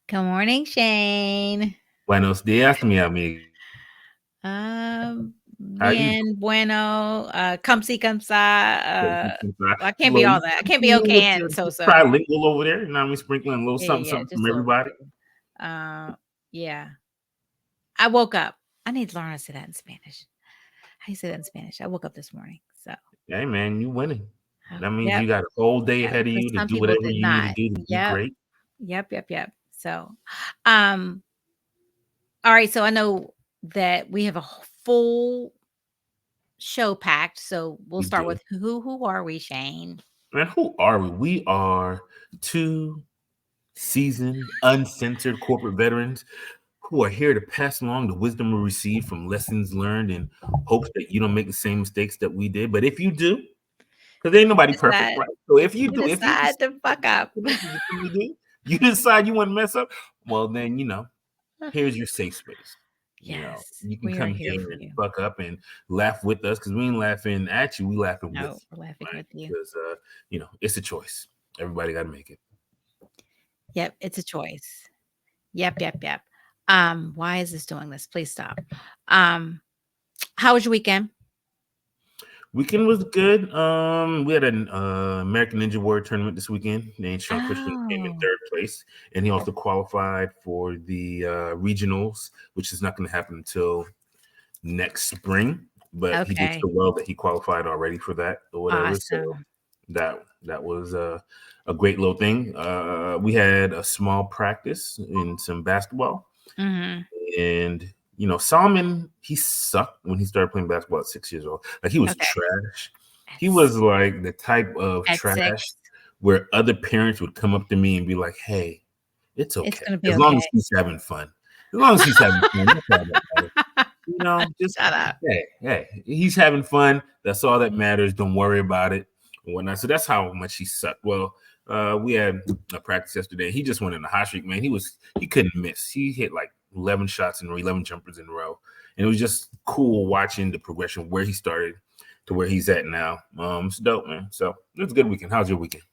Good morning, Shane. Buenos dias, mi amiga. How you Bien, bueno, come see, come sa. doing? Well, I Just a can't be all little, that. I can't be you okay with and your so. trilingual over there. You know what I mean? Sprinkling a little something, Yeah, something just from a little bit everybody. too. Yeah. I woke up. I need to learn how to say that in Spanish. How you say that in Spanish? I woke up this morning. So, Hey, man, you winning. That means yep, you got a whole day yep. ahead of But you to some do people whatever did you need to not. do to be Yep, great. yep. So, um, all right. So I know that we have a full show packed. So we'll We start do. with who are we, Shane? Man, who are we? We are two seasoned, uncensored corporate veterans who are here to pass along the wisdom we received from lessons learned in hopes that you don't make the same mistakes that we did. But if you do, because ain't nobody perfect, Decide right? So if you you do, if you decide decide to fuck up. this is the thing you do, you decide you want to mess up, well then here's your safe space. Yes, You can we are come here here for and you. fuck up and laugh with us because we ain't laughing at you, we laughing with No, you, we're laughing right? with you. Because it's a choice. Everybody got to make it. Yep, it's a choice. Yep. Why is this doing this? Please stop. Um, how was your weekend? Weekend was good. We had an American Ninja Warrior tournament this weekend. And Sean Christian came in Oh, third place, and he also qualified for the regionals, which is not going to happen until next spring. But he did okay. so well that he qualified already for that or whatever. So Awesome. that was a great little thing. We had a small practice in some basketball, Mhm. and Solomon, he sucked when he started playing basketball at 6 years old. Like he was Okay. trash. He At was like the type of at trash 6, where other parents would come up to me and be like, "Hey, it's it's okay gonna be as long okay. as he's having fun. As long as he's having fun, that's all that matters. Just Shut up. hey, he's having fun. That's all that matters. Don't worry about it and whatnot." So that's how much he sucked. Well, we had a practice yesterday. He just went in a hot streak, man. He couldn't miss. He hit like 11 shots in a row, 11 jumpers in a row, and it was just cool watching the progression where he started to where he's at now. It's dope, man. So it was a good weekend. How's your weekend?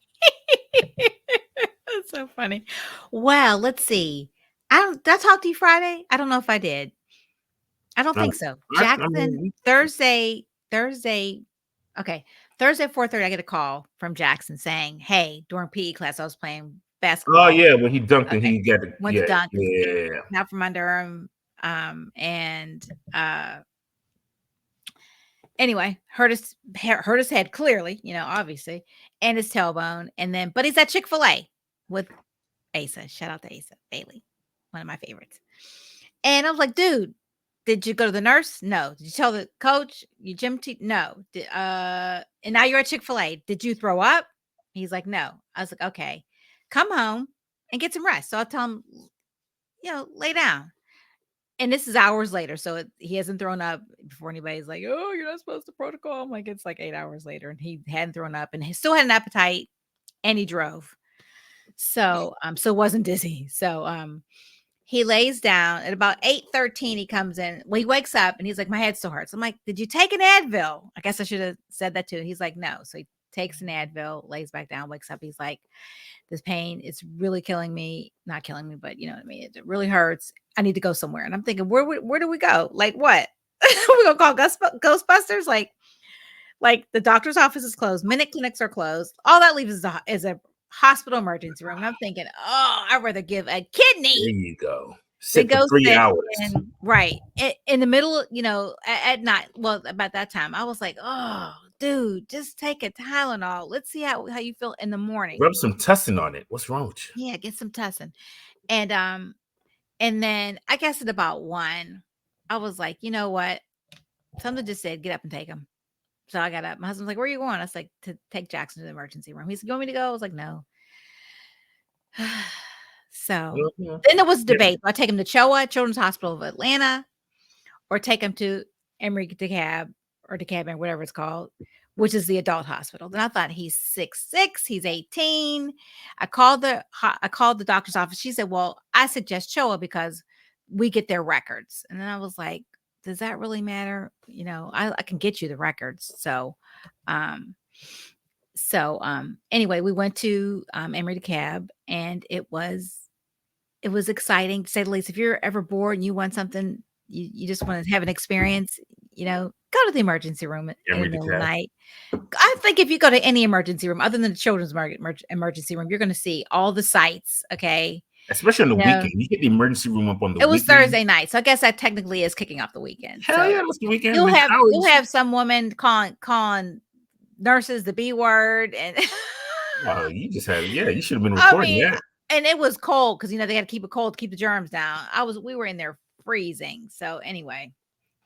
That's so funny. Well, let's see. Did I talk to you Friday? I don't know if I did. I don't Um, think so. I Jackson, mean, Thursday, okay. Thursday, 4:30, I get a call from Jackson saying, "Hey, during PE class, I was playing oh basketball." yeah, when he dunked and Okay. he got the Went to dunk and it yeah. came out from under him. And anyway, hurt his head clearly, obviously, and his tailbone. And then, but he's at Chick-fil-A with Asa. Shout out to Asa Bailey, one of my favorites. And I was like, dude, did you go to the nurse? No. Did you tell the coach? Your gym team? No. And now you're at Chick-fil-A. Did you throw up? He's like, no. I was like, okay, come home and get some rest. So I'll tell him, lay down. And this is hours later. So he hasn't thrown up before anybody's like, oh, you're not supposed to protocol. I'm like, it's like 8 hours later. And he hadn't thrown up and he still had an appetite and he drove. So wasn't dizzy. So he lays down at about 8:13. He comes in. Well, he wakes up and he's like, my head still hurts. I'm like, did you take an Advil? I guess I should have said that too. He's like, no. So he takes an Advil, lays back down, wakes up. He's like, this pain is really killing me. Not killing me, but you know what I mean? It really hurts. I need to go somewhere. And I'm thinking, where do we go? Like what? We gonna call Ghostbusters? Like the doctor's office is closed, minute clinics are closed. All that leaves is a hospital emergency room. And I'm thinking, oh, I'd rather give a There kidney you go. than Sit for go three sit hours. in right in the middle, at night. Well, about that time, I was like, oh, dude, just take a Tylenol. Let's see how you feel in the morning. Rub some tussin on it. What's wrong with you? Yeah, get some tussin. And then I guess at about 1, I was like, you know what? Something just said, get up and take him. So I got up. My husband's like, where are you going? I was like, to take Jackson to the emergency room. He said, you want me to go? I was like, no. So Mhm. then there was Yeah. debate. Do I take him to CHOA, Children's Hospital of Atlanta, or take him to Emory DeKalb or DeKalb, whatever it's called, which is the adult hospital. Then I thought he's 6'6", he's 18. I called the doctor's office. She said, well, I suggest CHOA because we get their records. And then I was like, does that really matter? I can get you the records. So anyway, we went to Emory DeKalb and it was it was exciting to say the least. If you're ever bored and you want something, you just want to have an experience, go to the emergency room in the Emery the middle of the cat. night. I think if you go to any emergency room other than the children's emergency room, you're going to see all the sights. Okay. Especially on the You know, weekend. You hit the emergency room up on the it was weekend. Thursday night, so I guess that technically is kicking off the weekend. Hell So yeah, it's the weekend. you'll Then you'll college. have some woman calling nurses the B word, and Oh, you just had you should have been I recording mean, that. and it was cold because they got to keep it cold to keep the germs down. We were in there freezing. So anyway,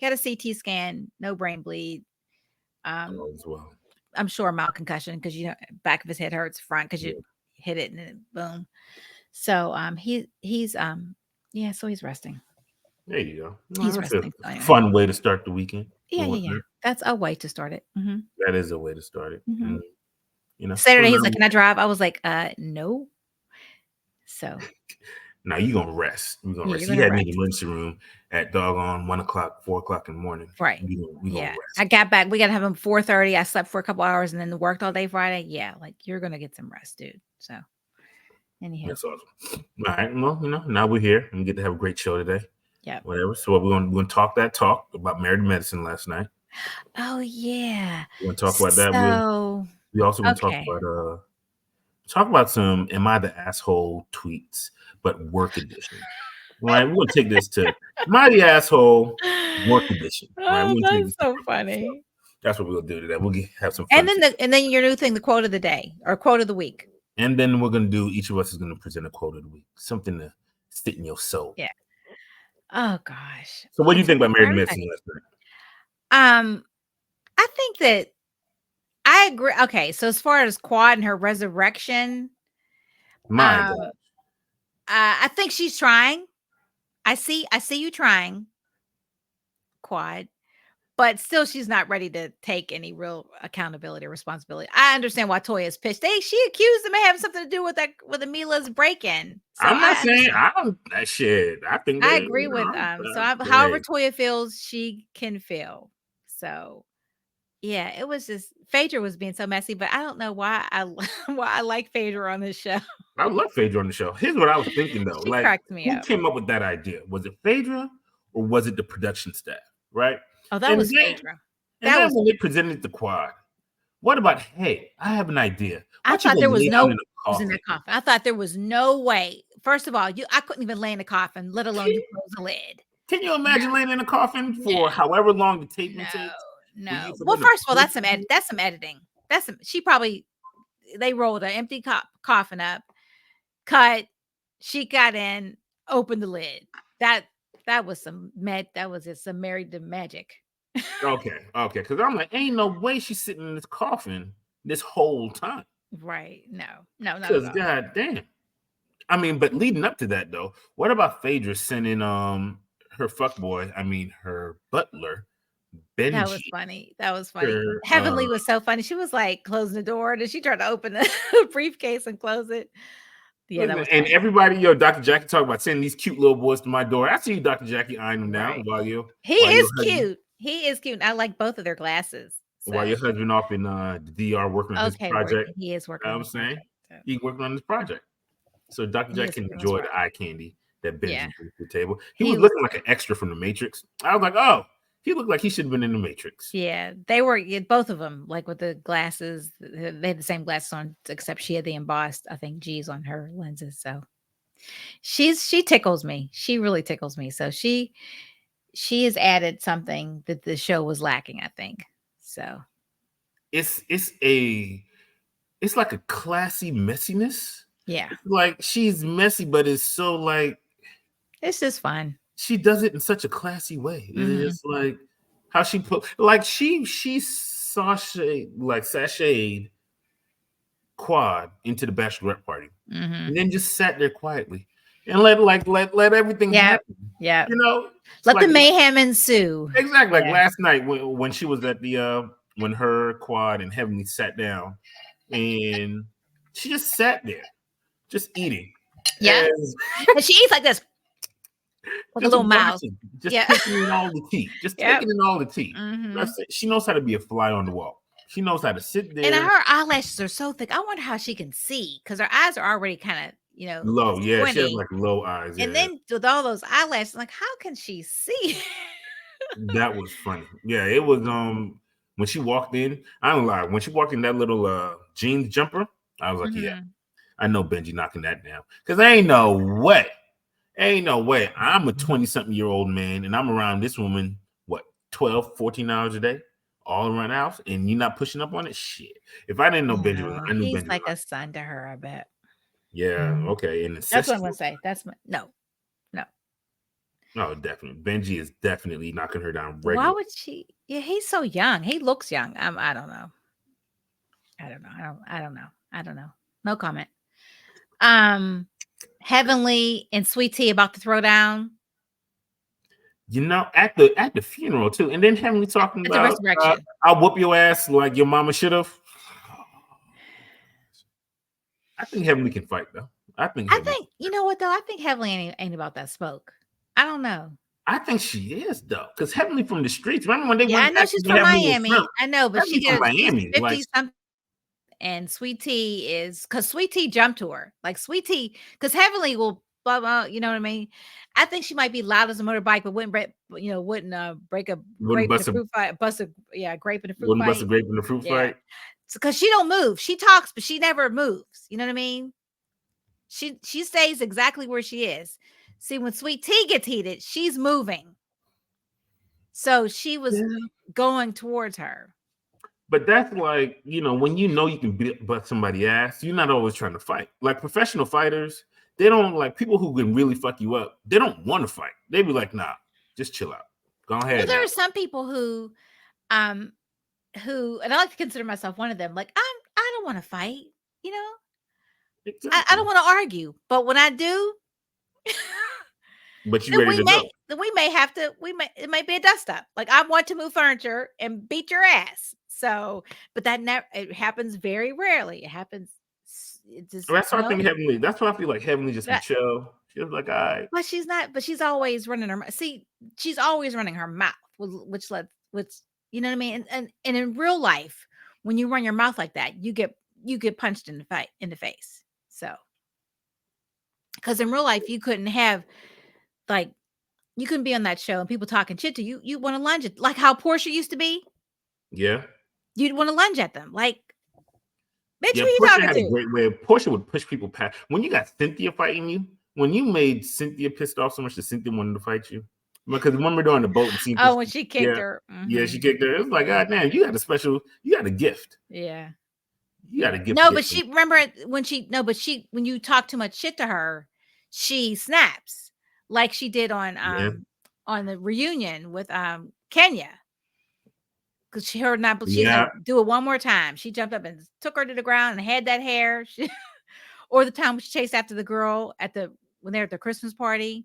got a CT scan, no brain bleed. Oh, as well. I'm sure mild concussion because back of his head hurts, front because you Yeah. hit it and then boom. So he's yeah, so he's resting. There you go. Well, He's that's a resting. So anyway. fun way to start the weekend. Yeah. That's a way to start it. That is a way to start it. Mhm. And, so Saturday, he's like, "Can I drive?" I was like, no. So now you're gonna rest. You're gonna yeah, rest. you're He gonna had me in rest. the emergency room at doggone 1:00, 4:00 in the morning. Right. We gonna Yeah. rest. I got back. We got to have him 4:30. I slept for a couple hours and then worked all day Friday. Yeah, like you're gonna get some rest, dude. So anyhow. That's awesome. All right. Well, now we're here and we get to have a great show today. Yeah. Whatever. So we're gonna talk about married medicine last night. Oh yeah. We're gonna talk about that. So We also gonna okay. talk about some "Am I the Asshole" tweets, but work edition. Right, we're gonna take this to "Am I the Asshole" work edition. Right, Oh, we're gonna take that's this to so work edition. So funny. that's what we'll do today. We'll have some fun. And then your new thing, the quote of the day or quote of the week. And then we're gonna do. Each of us is gonna present a quote of the week, something to sit in your soul. Yeah. Oh gosh. So, what do you It's think about for married medicine everybody. last night? I think that I agree. Okay, so as far as Quad and her resurrection, My um, God, I think she's trying. I see you trying, Quad, but still she's not ready to take any real accountability or responsibility. I understand why Toya is pissed. She accused him of having something to do with Amila's break-in. So I'm not I saying understand. I don't. That shit. I think I they. agree with however Hey, Toya feels, she can feel. So yeah, it was just Phaedra was being so messy, but I don't know why why I like Phaedra on this show. I love Phaedra on the show. Here's what I was thinking though. She Like, cracked me who up. came up with that idea? Was it Phaedra or was it the production staff? Right. Oh, that And was then, Phaedra. and That then was when they presented the quad, what about? Hey, I have an idea. Why I don't you thought go there was lay no down way in a he was in coffin? that coffin. I thought there was no way. First of all, I couldn't even lay in a coffin, let alone you close the lid. Can you No, imagine laying in a coffin no, for however long the taping no, takes for you no. for Well, them to first of all, push you? that's some editing. She probably they rolled an empty coffin up, cut, she got in, opened the lid. That was that was just some married to magic. Okay, because I'm like, ain't no way she's sitting in this coffin this whole time. Right. No, not at Because all. god damn. I mean, but leading up to that though, what about Phaedra sending her fuckboy, her butler, That was Benji, funny. That was funny. her Heavenly was so funny. She was like closing the door, and then she tried to open the briefcase and close it. Yeah, that was and funny. everybody, Dr. Jackie talking about sending these cute little boys to my door. I see you, Dr. Jackie, eyeing them down Right. He while your is husband cute. He is cute. I like both of their glasses. while So your husband off in the DR working on his okay, project. working. He is You working know on what I'm his saying? project. So He's working on this project. So Dr. he Jack is can working on his enjoy the project. eye candy that Yeah. Benji brings to the table. He He was was looking like an extra from the Matrix. I was like, oh, he looked like he should have been in the Matrix. yeah, they were both of them, like with the glasses. They had the same glasses on, except she had the embossed, I think, G's on her lenses. So she tickles me. She really tickles me. So she has added something that the show was lacking, I think. So It's like a classy messiness. yeah, It's like she's messy, but it's so like it's just fun. she does it in such a classy way. Mm-hmm. It's like how she put like she sashayed Quad into the bachelorette party, Mm-hmm. and then just sat there quietly and let everything Yeah, happen. yeah. It's Let the like mayhem ensue. exactly like Yeah, last night when she was at the when her Quad and Heavenly sat down and she just sat there, just eating. yeah. And she eats like this with a Just little mouth. watching, just Yeah, taking in all the tea, just yep. taking in all the tea. Mm-hmm. That's it. She knows how to be a fly on the wall. She knows how to sit And there. her eyelashes are so thick. I wonder how she can see because her eyes are already kind of, Low, yeah, she has squinty. like low eyes. And Yeah, then with all those eyelashes, like, how can she see? that was funny. Yeah, it was. When she walked in, I don't lie. When she walked in that little jeans jumper, I was like, yeah, Mhm. I know Benji knocking that down because ain't no way. Ain't no way. I'm a 20-something-year-old man and I'm around this woman, what, 12, 14 hours a day, all around the house, and you're not pushing up on it? Shit. If I didn't know Benji was, No, I knew he's Benji was like like, a son to her, I bet. yeah, okay. And That's what I'm gonna incestuous? say. That's my no, no. Oh, definitely. Benji is definitely knocking her down Why regular. would she? Yeah, he's so young. He looks young. I don't know. I don't know. No comment. Um, Heavenly and Sweet Tea about to throw down At the funeral too, and then having me talking at the about resurrection. I'll whoop your ass like your mama should have. I think Heavenly can fight though. I think I Heavenly. think you know what though. I think Heavenly ain't about that smoke. I don't know. I think she is though, because Heavenly from the streets. Remember when they Yeah, I went know back she's when from Heavenly was Miami. front? I know, but Heavenly from she's Miami, like 50 something. And Sweet Tea is because Sweet Tea jumped to her. Like Sweet Tea, because Heavenly will blah blah, you know what I mean? I think she might be loud as a motorbike, but wouldn't break a wouldn't grape in a bust a fruit fight, bust a grape in a fruit wouldn't bust a fight. grape in the fruit Yeah. fight. Because she don't move. She talks, but she never moves. You know what I mean? She stays exactly where she is. See, when Sweet Tea gets heated, she's moving. So she was Yeah. going towards her. But that's like, when you can butt somebody ass, you're not always trying to fight. Like professional fighters, they don't like people who can really fuck you up. They don't want to fight. They be like, nah, just chill out. Go Well, ahead there now. are some people um and I like to consider myself one of them. Like I don't want to fight, you know. I Exactly. don't want to argue, but when I do, But you then ready to go. we may have to it might be a dust up. Like I want to move furniture and beat your ass. So, but that never it happens very rarely. It happens. It just That's why I think Heavenly. That's why I feel like Heavenly just be but chill. She was like, all right. but she's not. But she's always running her. See, she's always running her mouth, which you know what I mean. And in real life, when you run your mouth like that, you get punched in the face. So, because in real life, you couldn't have like you couldn't be on that show and people talking shit to you. You want to lunge it like how Portia used to be. Yeah. You'd want to lunge at them, like, bitch, Yeah, who you Portia talking had a to? great way. Portia would push people past. When you got Cynthia fighting you, when you made Cynthia pissed off so much that Cynthia wanted to fight you, because remember during the boat and Cynthia, Oh, when she kicked yeah, her. yeah, she Mhm. kicked her. It was like, God damn, you got a gift. Yeah. You got a Yeah. gift to No, get but them. she remember when she no, but she when you talk too much shit to her, she snaps like she did Yeah, on the reunion with Kenya. Because she heard not, but she's like, yeah, do it one more time. She jumped up and took her to the ground and had that hair. Or the time when she chased after the girl when they're at the Christmas party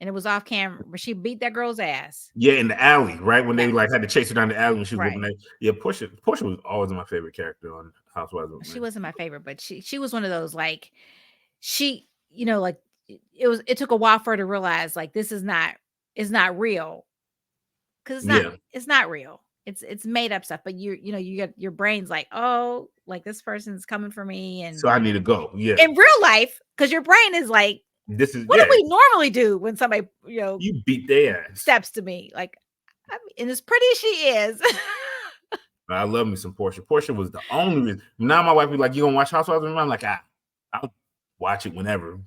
and it was off camera, where she beat that girl's ass. yeah. In the alley, right when they Yes, like had to chase her down the alley when she was whooping right. that. Yeah, Portia was always my favorite character on Housewives of She Atlanta. wasn't my favorite, but she was one of those like she, like it took a while for her to realize like this is not real because Yeah, it's not real. It's made up stuff, but you got your brain's like, oh, like this person's coming for me, and so I need to go. Yeah, in real life, because your brain is like, this is what do we normally do when somebody You beat their ass. steps to me? Like, I mean, and as pretty as she is, I love me some Portia. Portia was the only reason. Now my wife be like, "You gonna watch Housewives?" And I'm like, I'll watch it whenever.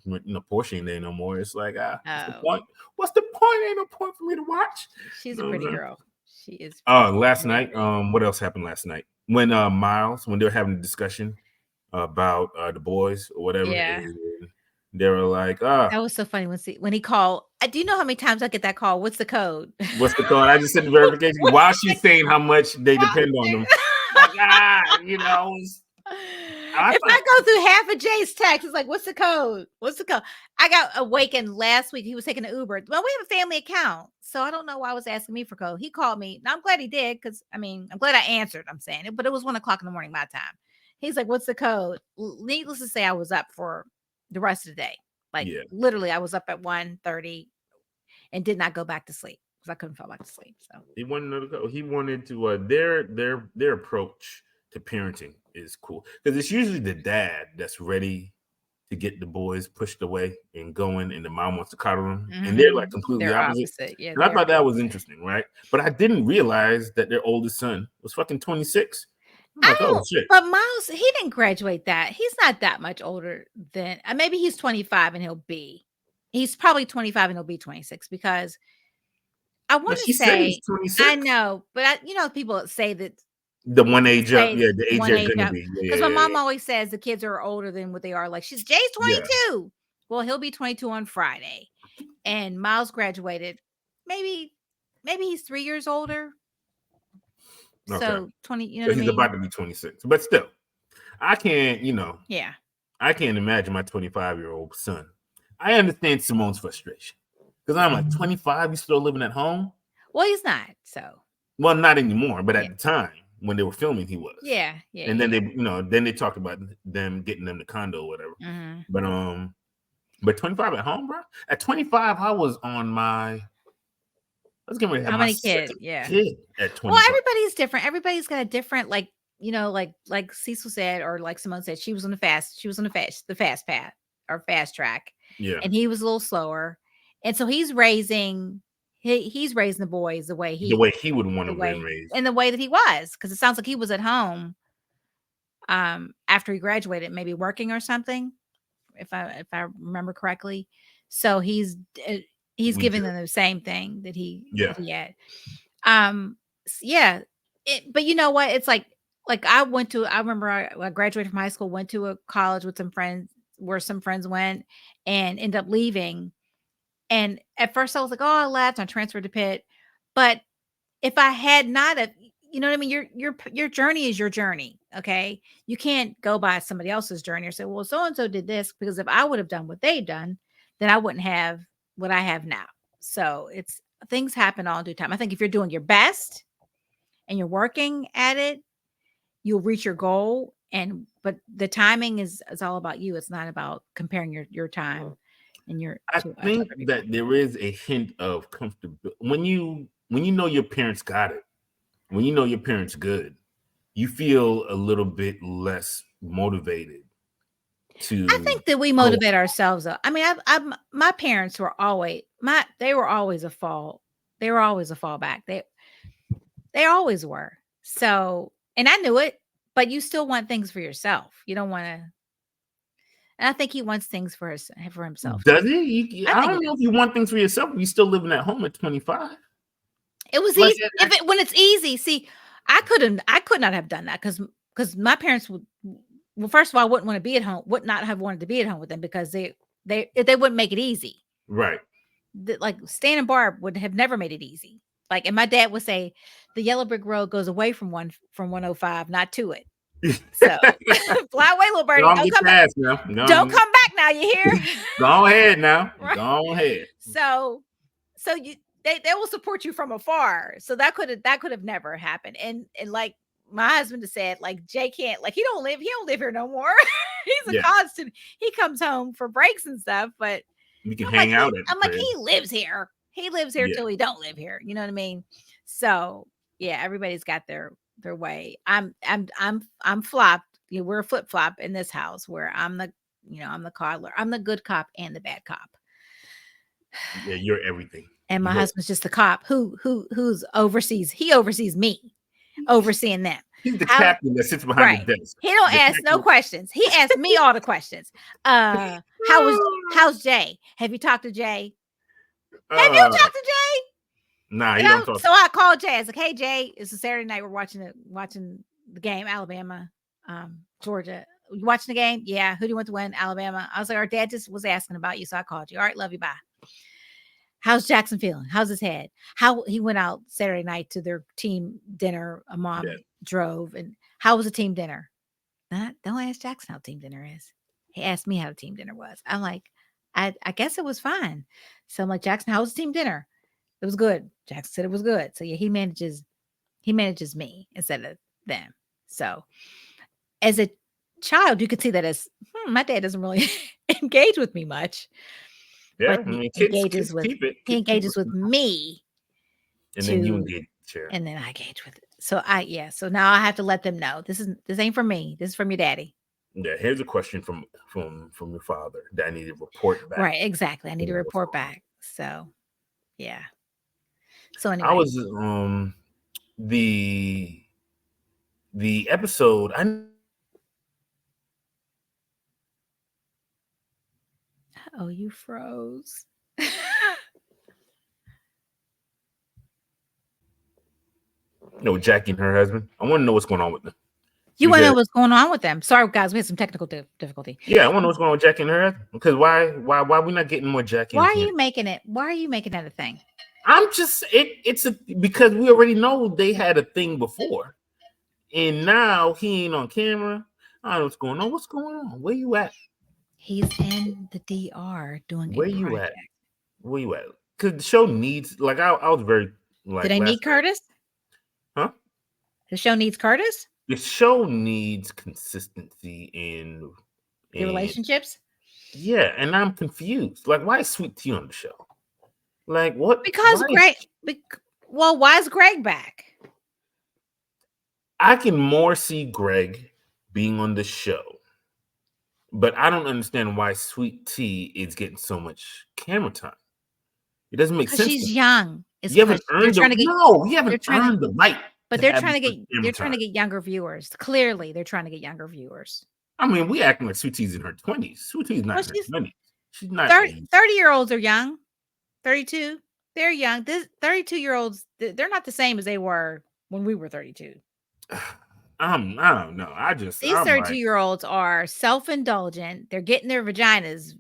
Portia ain't there no more. It's like, what's the oh, point? What's the point? Ain't no point for me to watch. she's You a know what I'm pretty saying? girl. She is Last very night, pretty. what else happened last night? When Miles, when they were having a discussion about the boys or whatever, Yeah. and they were like, That was so funny when he called. Do you know how many times I get that call? What's the code? what's the code? I just said the verification while she's saying how much they depend on them. Like, I If thought, I go through half of Jay's text, it's like, what's the code? What's the code? I got awakened last week. He was taking an Uber. Well, we have a family account. So I don't know why he was asking me for code. He called me. Now I'm glad he did because I mean, I'm glad I answered. I'm saying it, but it was 1 o'clock in the morning, my time. He's like, what's the code? Needless to say, I was up for the rest of the day. Like yeah. literally, I was up at 1:30 and did not go back to sleep because I couldn't fall back to sleep. So He wanted to go. He wanted to. Their approach to parenting is cool because it's usually the dad that's ready to get the boys pushed away and going, and the mom wants to cuddle them, and they're like Mhm. completely They're opposite. opposite. Yeah, And I they're thought that was opposite. interesting, right? But I didn't realize that their oldest son was fucking 26. I'm I like, oh don't shit. but Miles, he didn't graduate that. He's not that much older than maybe he's 25 and he's probably 25 and he'll be 26 because I But wanna she said he's say I 26. know, but people say that The one age up, say yeah, the age one they're age gonna up be. because Yeah, my yeah, mom always says the kids are older than what they are. Like Jay's yeah. 22. Well, he'll be 22 on Friday. And Miles graduated maybe he's 3 years older. Yeah. Okay. So 20, you know So what I he's about mean? to be 26. But still, I can't, Yeah. I can't imagine my 25-year-old son. I understand Simone's frustration. Because I'm like, 25, you still living at home? Well, he's not. So, Well, not anymore, but yeah. at the time when they were filming, he was. Yeah. Yeah. And then Yeah. then they talked about them getting them the condo or whatever. Mhm. But 25 at home, bro. At 25, I was getting ready to have How my many kids? second Yeah. kid at Well, 25. everybody's different. Everybody's got a different like Cecil said or like Simone said, she was on the fast path or fast track. Yeah. And he was a little slower. And so he's raising the boys the way The way he would want to been raised. in the way that he was because it sounds like he was at home after he graduated, maybe working or something, if I remember correctly. So he's We giving did. them the same thing that Yeah. he had. Yeah. But you know what? It's like I remember I graduated from high school, went to a college with some friends where some friends went and ended up leaving. And at first I was like, oh, I left, I transferred to Pitt. But if I had not have, you know what I mean? Your journey is your journey. Okay. You can't go by somebody else's journey or say, well, so and so did this, because if I would have done what they've done, then I wouldn't have what I have now. So it's things happen all in due time. I think if you're doing your best and you're working at it, you'll reach your goal. But the timing is all about you. It's not about comparing your time and your I to think other people. that there is a hint of comfortability when you know your parents got it, when you know your parents good, you feel a little bit less motivated I to think that we go. motivate ourselves up. I mean, my parents were always they were always a fall. They were always a fallback. They always were. So, and I knew it, but you still want things for yourself. You don't want to. And I think he wants things for himself Does too. it? I I think he don't know does. if you want things for yourself. You still living at home at 25. It was Like easy when it's easy. See, I could not have done that because my parents would. Well, first of all, I wouldn't want to be at home. Would not have wanted to be at home with them because they wouldn't make it easy. right. Like Stan and Barb would have never made it easy. Like, and my dad would say, the yellow brick road goes away from 105, not to it. So fly away, little birdie. Don't Don't get come back. past now. Don't come back now. You hear? Go ahead now. Right. Go ahead. So they will support you from afar. So that could have never happened. And like my husband has said, like Jay can't, like he don't live here no more. He's a Yeah. constant. He comes home for breaks and stuff, but You can hang out at the I'm like, crib. he lives here. He lives here Yeah. till he don't live here. You know what I mean? So yeah, everybody's got their way. I'm flopped. We're a flip flop in this house where I'm the coddler. I'm the good cop and the bad cop. Yeah, you're everything. And my You're- husband's just the cop who's oversees. He oversees me, overseeing them. He's the How captain that sits behind right? the desk. He don't The ask no captain- questions. He asks me all the questions. How's Jay? Have you talked to Jay? Have you talked to Jay? Nah, you don't talk. So I called Jay. I was like, "Hey Jay, it's a Saturday night. We're watching the game, Alabama, Georgia. You watching the game? Yeah. Who do you want to win? Alabama." I was like, "Our dad just was asking about you, so I called you. All right, love you. Bye." How's Jackson feeling? How's his head? How he went out Saturday night to their team dinner. A mom drove, and how was the team dinner? Don't ask Jackson how team dinner is. He asked me how the team dinner was. I'm like, I guess it was fine. So I'm like, Jackson, how was the team dinner? It was good. Jackson said it was good. So yeah, he manages me instead of them. So as a child, you could see that as my dad doesn't really engage with me much. Yeah, But I mean, he kids engages with keep it. he engages with me And then you engage. Sure. and then I engage with it. So so now I have to let them know this ain't for me. This is from your daddy. Yeah, here's a question from your father that I need to report back. Right, exactly. I need to What's report going on? back. So, yeah. So I anyway, was the the episode. I oh, you froze. know Jackie and her husband. I want to know what's going on with them You want to know because what's going on with them? Sorry, guys, we had some technical difficulty. yeah, I want to know what's going on with Jackie and her husband. Because why we not getting more Jackie Why and are Ken? you making it? Why are you making that a thing? I'm just it's a because we already know they had a thing before, and now he ain't on camera. I don't know what's going on. What's going on? Where you at? He's in the DR doing a Where you project. at? Where you at? Because the show needs like I was very Do like they need last night, Curtis? huh? The show needs Curtis? The show needs consistency The and relationships? yeah, and I'm confused. Like, why is Sweet Tea on the show? Like, what? Because Why is Greg, well, why is Greg back? I can more see Greg being on the show, but I don't understand why Sweet Tea is getting so much camera time. It doesn't make Because sense to she's me. young. It's You haven't because they're earned the trying to get no, you they're haven't trying to earned the right but to have this much camera they're trying time. to get younger viewers. Clearly, they're trying to get younger viewers. I mean, we acting like Sweet Tea's in her 20s. Sweet Tea's not Well, in her she's 20s. She's not 30, aged. 30-year-olds are young. 32. They're young. This 32-year-olds, they're not the same as they were when we were 32. I don't know. These I'm like, 32-year-olds are self-indulgent. They're getting their vaginas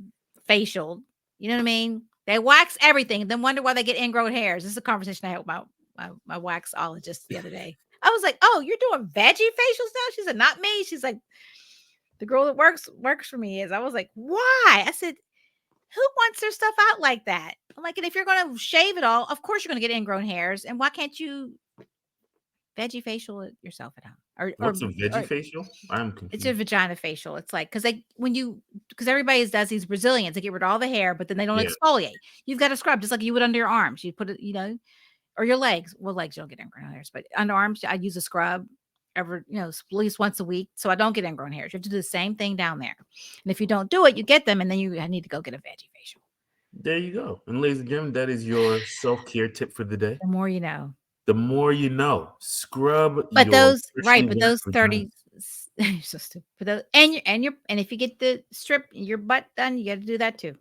facial. You know what I mean? They wax everything and then wonder why they get ingrown hairs. This is a conversation I had with my waxologist the other day. I was like, "Oh, you're doing veggie facials now?" She said, "Not me." She's like, "The girl that works for me is." I was like, "Why?" I said, "Who wants their stuff out like that?" I'm like, "And if you're going to shave it all, of course you're going to get ingrown hairs. And why can't you veggie facial it yourself at home?" what's a veggie Or facial? I'm it's a confused. vagina facial. It's like because everybody does these Brazilians, they get rid of all the hair, but then they don't Yeah, exfoliate. You've got to scrub just like you would under your arms. You put it, or your legs. Well, legs you don't get ingrown hairs, but underarms I use a scrub at least once a week, so I don't get ingrown hairs. You have to do the same thing down there, and if you don't do it, you get them, and then I need to go get a veggie facial. there you go. And ladies and gentlemen, that is your self-care tip for the day. The more you know. The more you know. Scrub But your those right, freshly but waxed those vagina. 30 you're so stupid. But those, and if you get the strip your butt done, you got to do that too.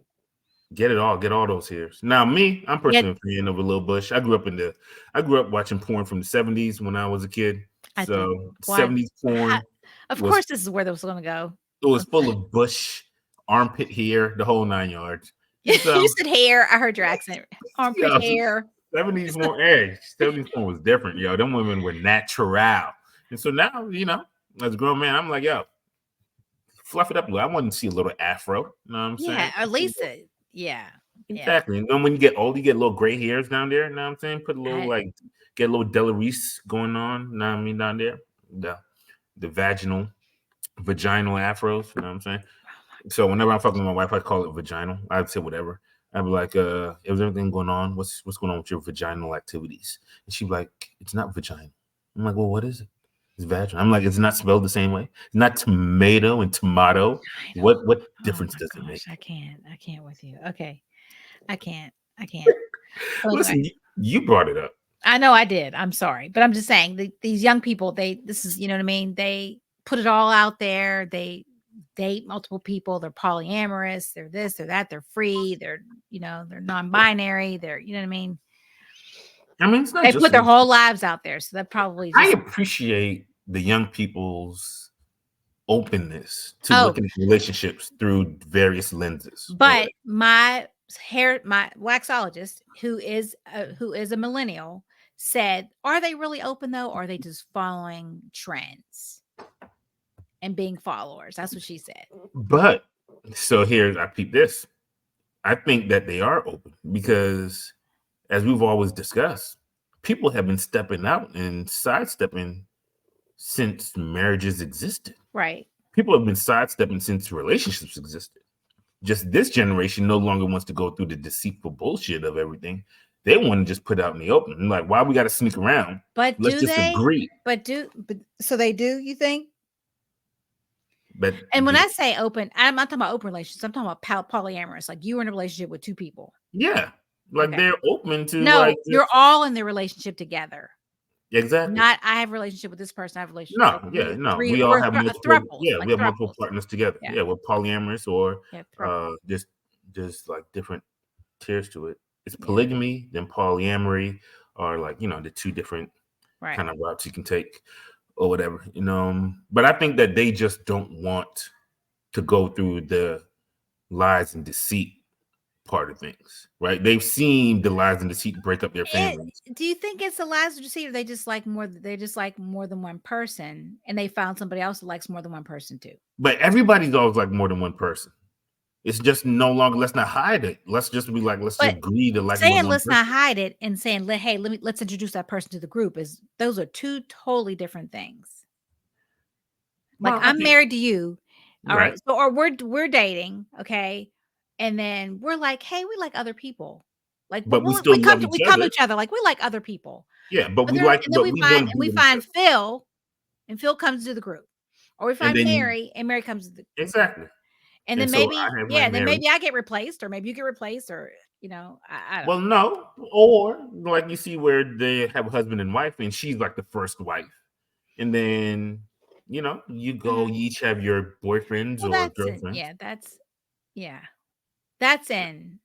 Get it all. Get all those hairs. Now, me, I'm Yeah, personally a fan of a little bush. I grew up watching porn from the 70s when I was a kid. I did. So What? 70s Ha- porn Of was course, this is where this was going to go. it was full of bush, armpit hair, the whole 9 yards. And You so said hair. I heard your accent. Armpit yo, hair. 70s porn, hey, 70s porn was different, yo. Them women were natural. And so now, as a grown man, I'm like, yo, fluff it up a little. I want to see a little afro. You know what I'm Yeah, saying? at least yeah. Yeah. Exactly. And then when you get old, you get little gray hairs down there. You know what I'm saying? Put a little I, get a little Delarise going on. You know what I mean down there? The vaginal afros. You know what I'm saying? So whenever I'm fucking with my wife, I call it vaginal. I'd say whatever. I'd be like, is everything going on? What's going on with your vaginal activities? And she'd be like, it's not vagina. I'm like, well, what is it? It's vaginal. I'm like, it's not spelled the same way. It's not tomato and tomato. I know. What Oh difference my does it gosh, make? I can't. I can't with you. Okay. I can't. I can't. So anyway, Listen, you brought it up. I know I did. I'm sorry, but I'm just saying these young people, this is, you know what I mean? They put it all out there. They date multiple people. They're polyamorous. They're this, they're that. They're free. They're non-binary. You know what I mean? I mean, it's not They just put their whole lives out there. So that probably I just, appreciate the young people's openness to oh, looking at relationships through various lenses. but my waxologist, who is a millennial, said, are they really open though? Or are they just following trends and being followers? That's what she said. But so here I peep this. I think that they are open because, as we've always discussed, people have been stepping out and sidestepping since marriages existed. Right. People have been sidestepping since relationships existed. Just this generation no longer wants to go through the deceitful bullshit of everything. They want to just put it out in the open. Like, why we got to sneak around? But Let's do just they? agree. But so they do, you think? But And when I say open, I'm not talking about open relationships. I'm talking about polyamorous. Like you were in a relationship with 2 people. yeah, like Okay. they're open to No, like you're just all in the relationship together. exactly. Not I have a relationship with this person. I have a relationship like No, yeah, no. three. We all We're have multiple. thruples, Yeah, like we have multiple thruples. partners together. Yeah. Yeah, we're polyamorous or Yeah. Thruple. just like different tiers to it. It's Yeah. polygamy, then polyamory, or like the 2 different Right. kind of routes you can take or whatever. But I think that they just don't want to go through the lies and deceit part of things, right? They've seen the lies and deceit break up their families. Do you think it's the lies or deceit, or they just like more? They just like more than one person, and they found somebody else who likes more than one person too. But everybody's always like more than one person. It's just no longer. Let's not hide it. Let's just be like. Let's just But agree to like more saying than one let's not person. hide it and saying hey, let's introduce that person to the group is those are 2 totally different things. Like Well, I I'm think married to you, all right. right. So or we're dating, okay, and then we're like, hey, we like other people. Like, but But we still love we each come to other. each other like we like other people. Yeah, but But we then like, and then but we want to be we with each find other. Phil, and Phil comes to the group, or we And find then Mary, and Mary comes to the group, exactly. and And then so maybe I have my yeah, then Mary. maybe I get replaced, or maybe you get replaced, or I don't Well, know. no, or like you see where they have a husband and wife, and she's like the first wife, and then you go, Mhm. you each have your boyfriends Well, or that's in girlfriends. yeah, that's in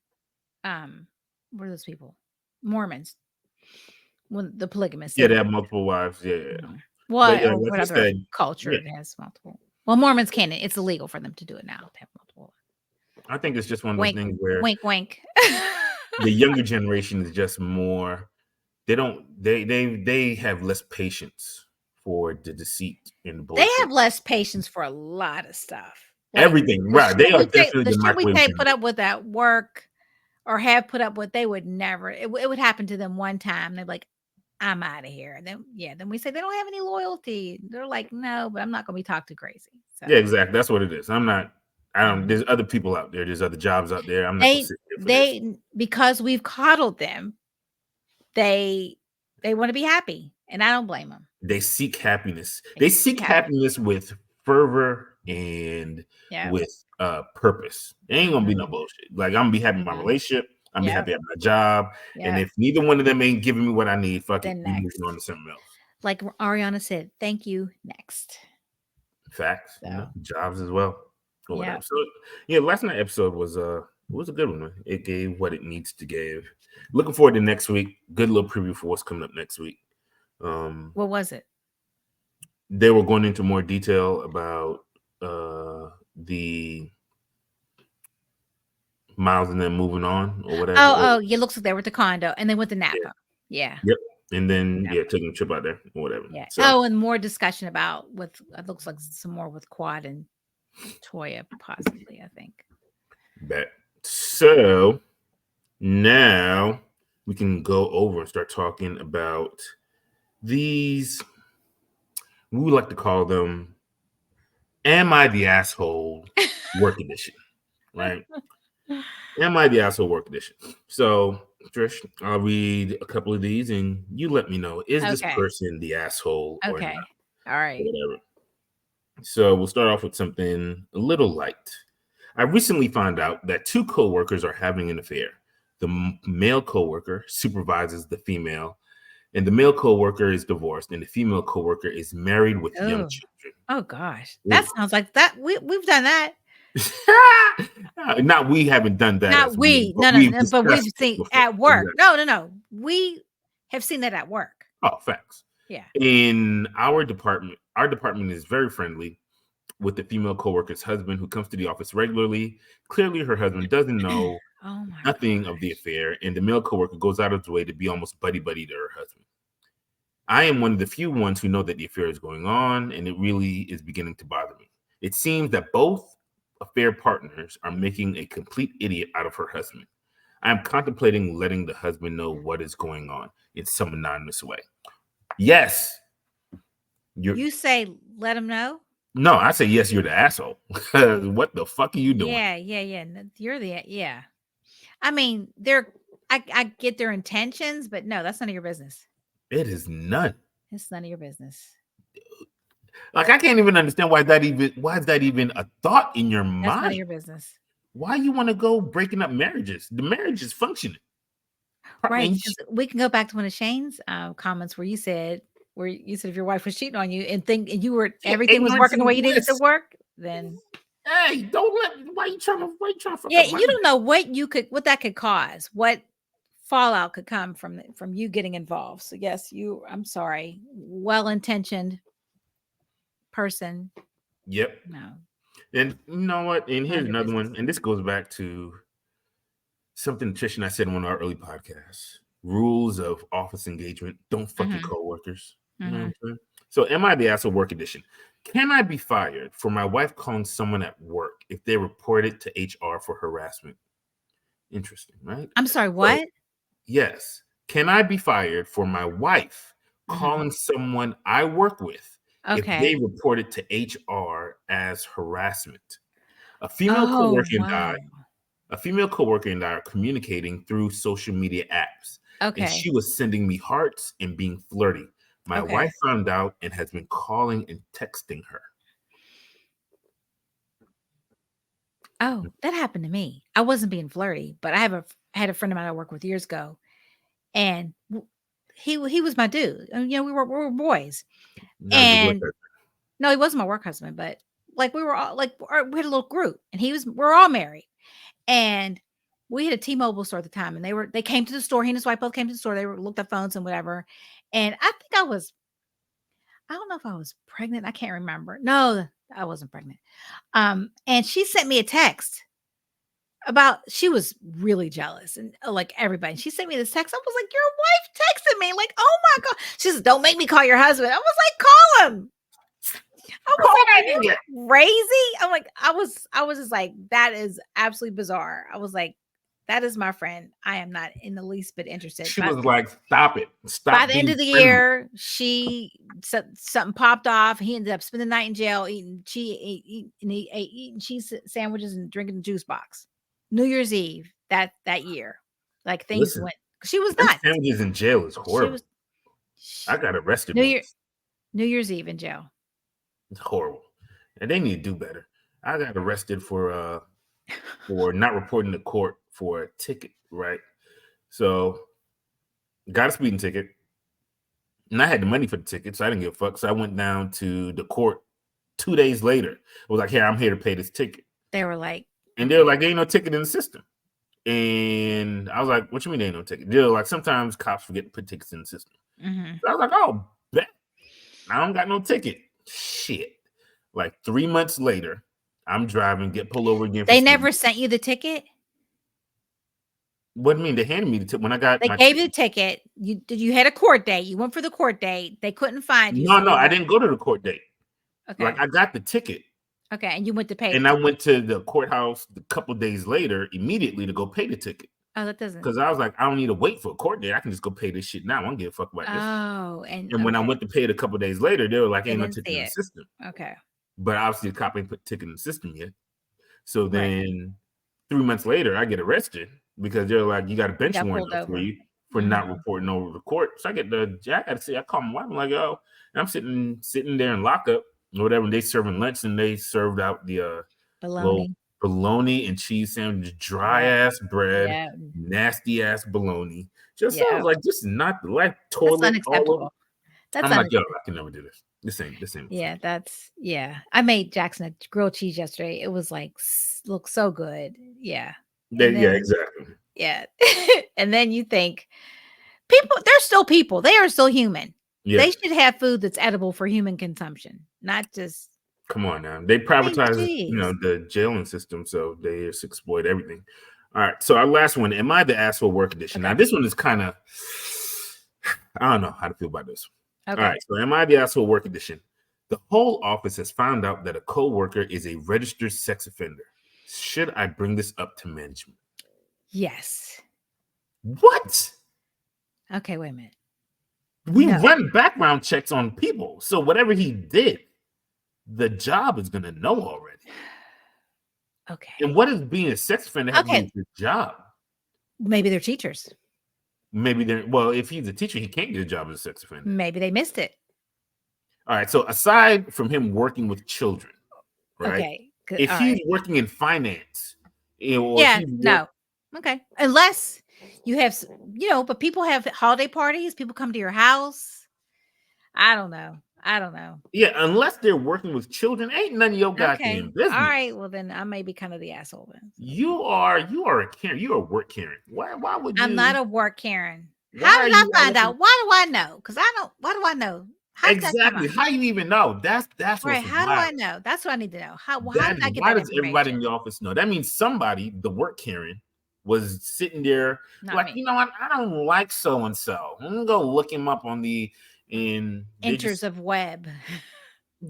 what are those people? Mormons, when the polygamists, Yeah, they they do. have multiple wives. Yeah, yeah. Mhm. But What yeah, or like what I other said, culture yeah, it has multiple? Well, Mormons can't. It's illegal for them to do it now to have multiple. I think it's just one of those Wink, things where wink, wink. the younger generation is just more. They don't. They have less patience for the deceit and the They bullshit. have less patience for a lot of stuff. Like Everything, right? They are definitely the the shit we microwave take put generation. up with at work or have put up with, they would never. It would happen to them one time. They're like, "I'm out of here." And then we say they don't have any loyalty. They're like, "No, but I'm not going to be talked to crazy." So Yeah, exactly. That's what it is. I'm not. I don't. mhm. There's other people out there. There's other jobs out there. I'm not gonna they sit here for this. they because we've coddled them, they they want to be happy, and I don't blame them. They seek happiness. They They seek seek happiness. happiness with fervor and Yeah. with purpose. It ain't gonna be Mhm. no bullshit. Like I'm gonna be happy in my Mhm. relationship. I'm gonna be Yep. happy at my job. And Yep. if neither one of them ain't giving me what I need, fuck it. Then We moving on next. to something else. Like Ariana said, "Thank you, next." Facts, So, jobs as well, or whatever. yep. So yeah, last night episode was a good one. Man. It gave what it needs to give. Looking forward to next week. Good little preview for what's coming up next week. What was it? They were going into more detail about the Miles and then moving on or whatever. Or Yeah, looks like they were at the condo and they went to yeah, Napa. Yeah. yep. And then Napa. yeah, taking a trip out there or whatever. Yeah. So Oh, and more discussion about with it looks like some more with Quad and Toya, possibly, I think. bet. So now we can go over and start talking about these. We would like to call them "Am I the Asshole?" Work edition, right? Am I the Asshole Work edition? So, Trish, I'll read a couple of these, and you let me know: is this Okay. person the asshole or not, Okay. All or right. whatever. So, we'll start off with something a little light. I recently found out that 2 coworkers are having an affair. The male coworker supervises the female, and the male coworker is divorced, and the female coworker is married with young Oh. children. Oh gosh. That Ooh. sounds like that. We've done that. Not we haven't done that Not as men, we. but No, no, we've no, but we've discussed it seen before. at work. Exactly. No, no, no. We have seen that at work. Oh, facts. Yeah. In our department is very friendly with the female coworker's husband who comes to the office regularly. Clearly, her husband doesn't know Oh my nothing of the gosh. affair, and the male coworker goes out of his way to be almost buddy buddy to her husband. I am one of the few ones who know that the affair is going on, and it really is beginning to bother me. It seems that both affair partners are making a complete idiot out of her husband. I am contemplating letting the husband know what is going on in some anonymous way. Yes, you're. You say let them know? No, I say yes. You're the asshole. What the fuck are you doing? Yeah, yeah, yeah. You're the yeah. I mean, I get their intentions, but no, that's none of your business. It is none. It's none of your business. Like, I can't even understand why is that even a thought in your That's none of mind? your business. Why you want to go breaking up marriages? The marriage is functioning. Right, And because we can go back to one of Shane's, comments where you said if your wife was cheating on you and you were yeah, everything was ignorance working the and way you needed to bliss. work, then Hey, don't let. Why you trying to fuck yeah, up my you don't marriage? know what that could cause, what fallout could come from you getting involved. So yes, I'm sorry, well-intentioned person, Yep. no, And you know what? And none here's of your another business. one. And this goes back to something Trish and I said in one of our early podcasts. Rules of office engagement. Don't fuck your Mhm, coworkers. You know what I'm mhm. saying? So am I the asshole work edition? Can I be fired for my wife calling someone at work if they report it to HR for harassment? Interesting, right? I'm sorry, So what? yes. Can I be fired for my wife Mhm. calling someone I work with if they Okay. report it to HR as harassment? A female Oh, coworker and I, wow. a female coworker and I are communicating through social media apps, and Okay, she was sending me hearts and being flirty. My okay. wife found out and has been calling and texting her. Oh, that happened to me. I wasn't being flirty, but I had a friend of mine I worked with years ago, and he was my dude. And, we were boys. Not your work And ethic. no, he wasn't my work husband, but like we were all like we had a little group, and we're all married, and we had a T-Mobile store at the time, and they came to the store. He and his wife both came to the store. They looked at phones and whatever, and I don't know if I was pregnant. I can't remember. No, I wasn't pregnant. And she sent me a text about she was really jealous and like everybody. She sent me this text. I was like, "Your wife texted me." Like, "Oh my god." She says, "Don't make me call your husband." I was like, "Call him." I was Call like, "Are that you nigga. crazy?" I'm like, I was just like, "That is absolutely bizarre." I was like, "That is my friend. I am not in the least bit interested." She was like, "Stop it! By Stop the end being of the friendly." year, something popped off. He ended up spending the night in jail, eating cheese sandwiches and drinking the juice box. New Year's Eve that year, like things Listen, went. She was them nuts. sandwiches in jail is She horrible. was sh- I got arrested New Year once. New Year's Eve in jail. It's horrible, and they need to do better. I got arrested for not reporting to court for a ticket, right? So got a speeding ticket, and I had the money for the ticket, so I didn't give a fuck. So I went down to the court 2 days later. I was like, "Here, I'm here to pay this ticket," They were like, and they were okay, like, "There ain't no ticket in the system." And I was like, "What you mean there ain't no ticket?" They're like, "Sometimes cops forget to put tickets in the system." hmm So I was like, "Oh, bet I don't got no ticket." Shit. Like 3 months later, I'm driving, get pulled over again for they speeding. never sent you the ticket. What do you mean? They handed me the ticket when I got They my gave you ticket. the ticket. You had a court date. You went for the court date. They couldn't find you, No, so no, they I were didn't go to the court date. Like okay. I got the ticket, Okay, and you went to pay the and I ticket. went to the courthouse a couple days later immediately to go pay the ticket Oh, that doesn't. because I was like, I don't need to wait for a court date. I can just go pay this shit now. I don't give a fuck about this. Oh, and And when I okay. went to pay it a couple days later, they were like, They ain't no didn't ticket see in the it. system. Okay. But obviously, the cop ain't put ticket in the system yet. So Right. then 3 months later, I get arrested because they're like, you got a You bench got warrant pulled out for over. you for not Mhm. reporting over the court. So I get I got to see, I call my wife. I'm like, oh, and I'm sitting there in lockup or whatever. And they serving lunch and they served out the little Bologna. bologna and cheese sandwich, dry Yeah. ass bread, Yeah. nasty ass bologna. Just I was Yeah. like, this is not the life. That's Toilet all over. unacceptable. That's I'm like, yo, unacceptable. I can never do this. This ain't for Yeah, me. I made Jackson a grilled cheese yesterday. It was like looked so good. Yeah. And Yeah, then exactly. yeah. And then you think they're still people. They are still human. Yeah. They should have food that's edible for human consumption, not just Come on now. They I mean, privatize, jeez. the jailing system, so they just exploit everything. All right. So our last one, am I the asshole work edition? Now Okay. this one is kind of I don't know how to feel about this. All Okay. right. So am I the asshole work edition? The whole office has found out that a co-worker is a registered sex offender. Should I bring this up to management? Yes. What? Okay, wait a minute. We No. run background checks on people. So whatever he did, the job is gonna know already. Okay. And what does being a sex offender have to do Okay. with your job? Maybe they're teachers. Maybe they're well, if he's a teacher, he can't get a job as a sex offender. Maybe they missed it. All right. So aside from him working with children, right? Okay, good. If All he's right. working in finance, or if Yeah, he's work, no. Okay. Unless you have, but people have holiday parties, people come to your house. I don't know. I don't know. yeah, unless they're working with children, ain't none of your Okay. goddamn All right. business. Well, then I may be kind of the asshole then. So. You are a Karen. You are a work Karen. Why would I'm not you? a work Karen. Why How are did I you all find up in, out? Why do I know? Because I don't. Why do I know? How did that come exactly? out? How you even know? That's Right. what's How do I wild. know? That's what I need to know. How That did I is get why that does everybody information? in the office know? That means somebody, the work Karen, was sitting there Not like, me. you know what? I don't like so and so. I'm gonna go look him up on the, and they Enters of web.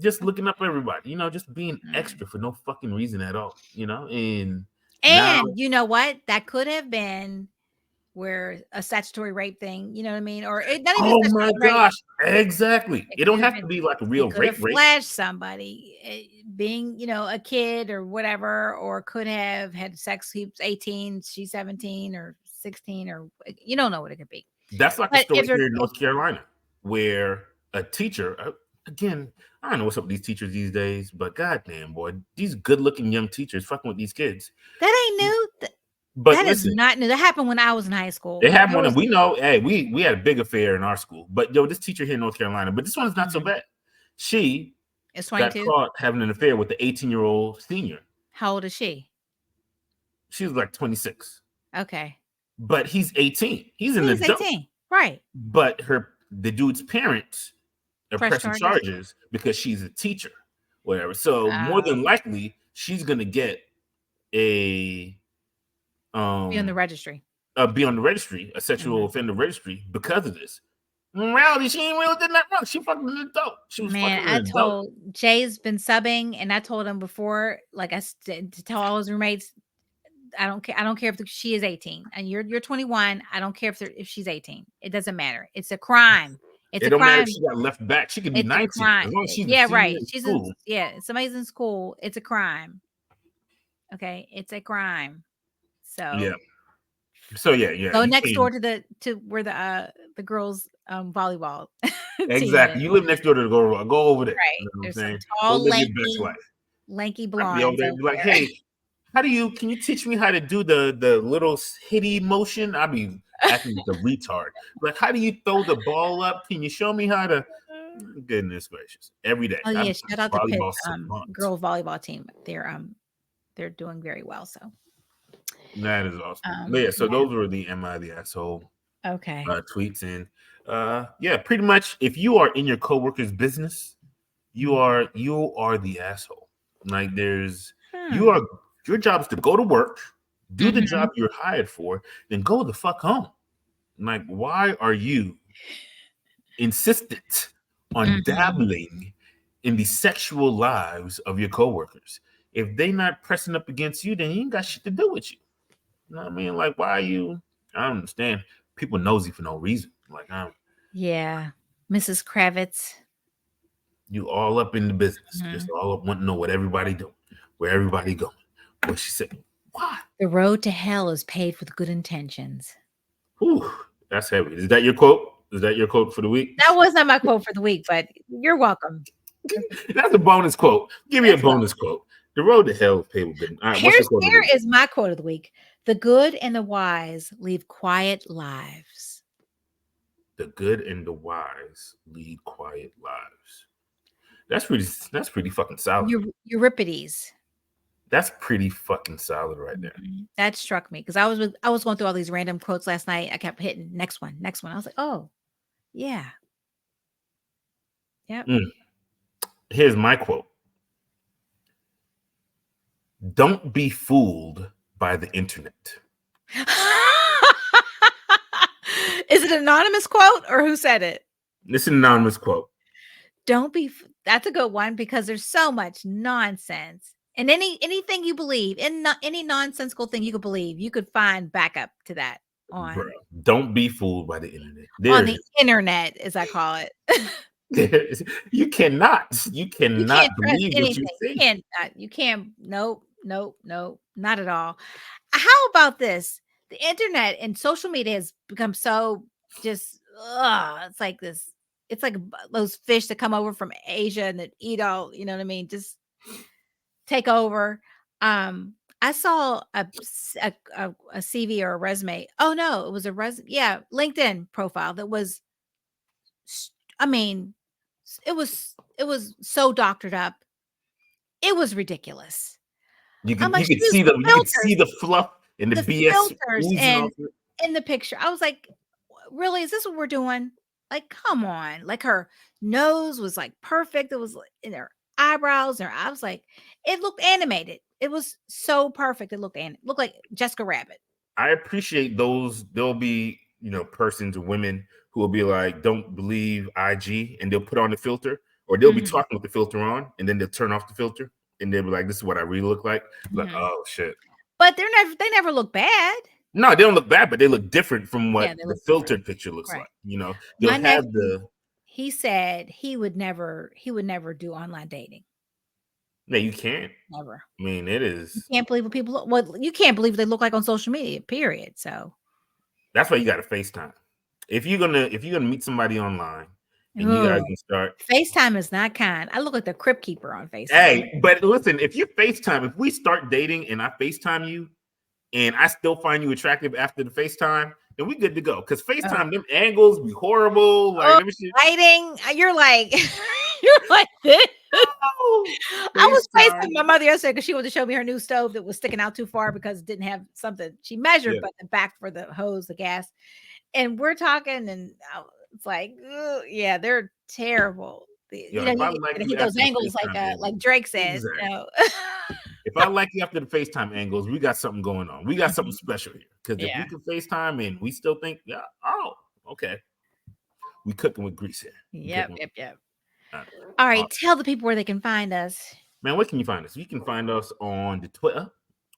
just looking up everybody, just being Mm. extra for no fucking reason at all, and now, And you know what? That could have been where a statutory rape thing, you know what I mean? Or it not even oh statutory my rape. gosh, exactly. It It could don't have have to been be like a it real could have rape. flashed somebody, being, a kid or whatever, or could have had sex. He was 18, she's 17 or 16, or you don't know what it could be. That's like a But story if they're here in North Carolina where a teacher, again, I don't know what's up with these teachers these days, but goddamn, boy, these good-looking young teachers fucking with these kids. that ain't new. But That is listen, not new. That happened when I was in high they school. have There one, and was we know, hey, we had a big affair in our school. But yo, this teacher here in North Carolina, but this one is not so Mhm. bad. She It's got 22. caught having an affair with the 18-year-old senior. How old is she? She was like 26, Okay. but he's 18. He's an He's adult. 18. Right. But the dude's parents are Press pressing charges. charges because she's a teacher, whatever. So more Oh, than likely, she's gonna get a be on the um registry. be on the registry, a sexual Mhm. offender registry, because of this. In reality, she ain't really did that wrong. She fucking an adult. She was Man, fucking I an adult. told Jay's been subbing, and I told him before, like to tell all his roommates, I don't care. I don't care if she is 18 and you're 21. I don't care if she's 18. It doesn't matter. It's a crime. It's It a don't matter if crime. she got left back. She could be It's a 19 crime. as long as she's a Yeah, senior right. in She's in. school. Yeah, somebody's in school. It's a crime. Okay, it's a crime. Yeah. So So yeah, go you next can door to where the girls volleyball team is. exactly. You live next door to the go over there. You Right. know what I'm There's some saying? Go tall, live your best life. lanky I'd be over blondes there over and be like, there. hey, can you teach me how to do the little hitty motion? I'd be acting like a retard. Like, how do you throw the ball up? Can you show me how to? Goodness gracious. Every day. Oh I'm yeah, a shout out to Pitt volleyball savant. girls volleyball team. They're doing very well. So That is awesome. Yeah, so yeah. those were the Am I the Asshole Okay. tweets. And yeah, pretty much if you are in your coworker's business, you are the asshole. Like you Hmm. are your job is to go to work, do the Mhm. job you're hired for, then go the fuck home. Like, why are you insistent on Mhm. dabbling in the sexual lives of your coworkers? If they not pressing up against you, then you ain't got shit to do with you. You know what I mean? Like, why are you? I don't understand. People nosy for no reason. Like, Yeah. Mrs. Kravitz. you all up in the business, just Mhm. all up want to know what everybody doing, where everybody going. What she said. Why? The road to hell is paved with good intentions. Whew, that's heavy. Is that your quote? Is that your quote for the week? That was not my quote for the week, but you're welcome. That's a bonus quote. Give me a That's well. bonus quote. The road to hell is paved with good. All right, what's your quote of the Here week? is my quote of the week. The good and the wise leave quiet lives. The good and the wise lead quiet lives. That's pretty fucking solid. Euripides. That's pretty fucking solid right there. That struck me because I was going through all these random quotes last night. I kept hitting next one, next one. I was like, oh, yeah. Yep. Mm. Here's my quote. Don't be fooled by the internet. Is it an anonymous quote or who said it? This is an anonymous quote. Don't be that's a good one because there's so much nonsense. And anything you believe, any nonsensical thing you could believe, you could find backup to that Bro, on don't be fooled by the internet. on the internet, as I call it. You You cannot can't trust believe what you anything. see. You can't nope, nope, nope, not at all. How about this? The internet and social media has become so just it's like this. it's like those fish that come over from Asia and that eat all, you know what I mean? Just take over. I saw a CV or a resume. Oh no, it was a yeah, LinkedIn profile that was I mean, it was so doctored up. It was ridiculous. I'm like, You could she used see filters, the fluff and the the BS filters oozing and off it. in the picture. I was like, really, is this what we're doing? Like, come on. Like her nose was like perfect. It was in her eyebrows, I was like, it looked animated. It was so perfect. It looked like Jessica Rabbit. I appreciate those. There'll be, persons, women who will be like, don't believe IG, and they'll put on the filter, or they'll be Mhm, talking with the filter on, and then they'll turn off the filter, and they'll be like, this is what I really look like. Like, mhm. oh shit. But they never look bad. No, they don't look bad, but they look different from Yeah, what they the look different. filtered picture looks Right. like. They'll My have nephew, the he said he would never do online dating. no, you can't. Never. I mean, it You is can't believe what people look you can't believe what they look like on social media, period. So, that's why you gotta FaceTime. If you're gonna meet somebody online and you guys ugh, can start. FaceTime is not kind. I look like the Crypt Keeper on FaceTime. Hey, but listen, if we start dating and I FaceTime you and I still find you attractive after the FaceTime, then we good to go. Because Oh. FaceTime, them angles be horrible. Like, Oh, let me see. lighting, you're like you're like this. Oh, I was FaceTime. FaceTiming my mother yesterday because she wanted to show me her new stove that was sticking out too far because it didn't have something she measured, Yeah. but the back for the hose, the gas. And we're talking, and it's like, ugh, yeah, they're terrible. Yo, if I You like gotta you hit those after the angles FaceTime like angles, Drake said, exactly. If I like you after the FaceTime angles, we got something going on. We got something Mhm. special here. Because if we Yeah. can FaceTime and we still think, yeah, oh, okay, we cooking with grease here. We Yep, cooking with, yep, yep. uh, All right, awesome. tell the people where they can find us. Man, where can you find us? You can find us on the Twitter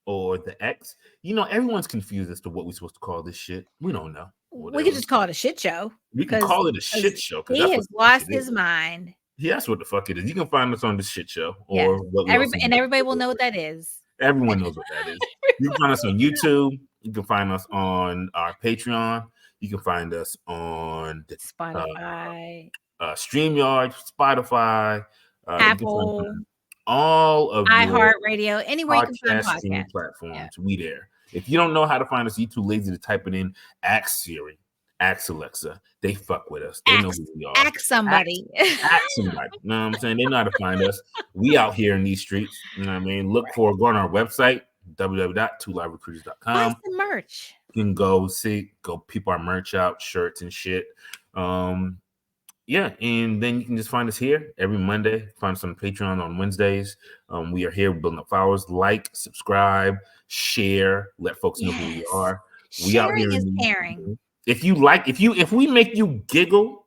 or the X. Everyone's confused as to what we're supposed to call this shit. We don't know. We could Whatever. just call it a shit show We can because call it a shit show because he that's what has the fuck lost it his is. mind. Yeah, that's what the fuck it is. You can find us on the shit show Yes. or what we also Everybody and know. everybody will know what that is. Everyone knows what that is. You can find us on YouTube. You can find us on our Patreon. You can find us on the Spotify, StreamYard, Spotify. You can find us Apple, on all of your iHeartRadio, anywhere you can find podcast streaming podcasts. Yeah. platforms. We there. If you don't know how to find us, you too lazy to type it in. Ask Siri, ask Alexa. They fuck with us. They know Ask who we are. ask somebody. Ask somebody. You know what I'm saying? They know how to find us. We out here in these streets. You know what I mean? Go on our website, Buy www.twoliverecruiters.com. some merch. You can go peep our merch out, shirts and shit. Yeah, and then you can just find us here every Monday. Find us on Patreon on Wednesdays. We are here building up followers. Like, subscribe, share, let folks know who we Yes. are. We out Sharing here is in these. caring. If we make you giggle,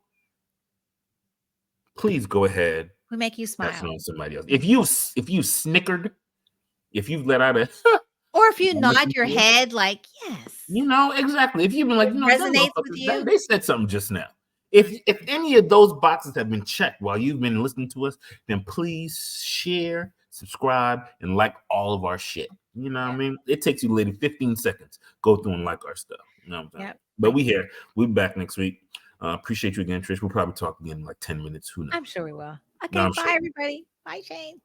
please go ahead. We make you That's smile. on somebody else. If you snickered, if you've let out a Or if you nod moment your before, head like, "Yes." exactly. If you've been like, It them resonates with motherfuckers, you. they said something just now. If any of those boxes have been checked while you've been listening to us, then please share, subscribe, and like all of our shit. You know what I Yep. mean? It takes you literally 15 seconds. Go through and like our stuff. You know what I'm saying? Yep. But we here. We'll be back next week. Appreciate you again, Trish. We'll probably talk again in like 10 minutes. Who knows? I'm sure we will. No, Okay, I'm bye sure. everybody. Bye, Shane.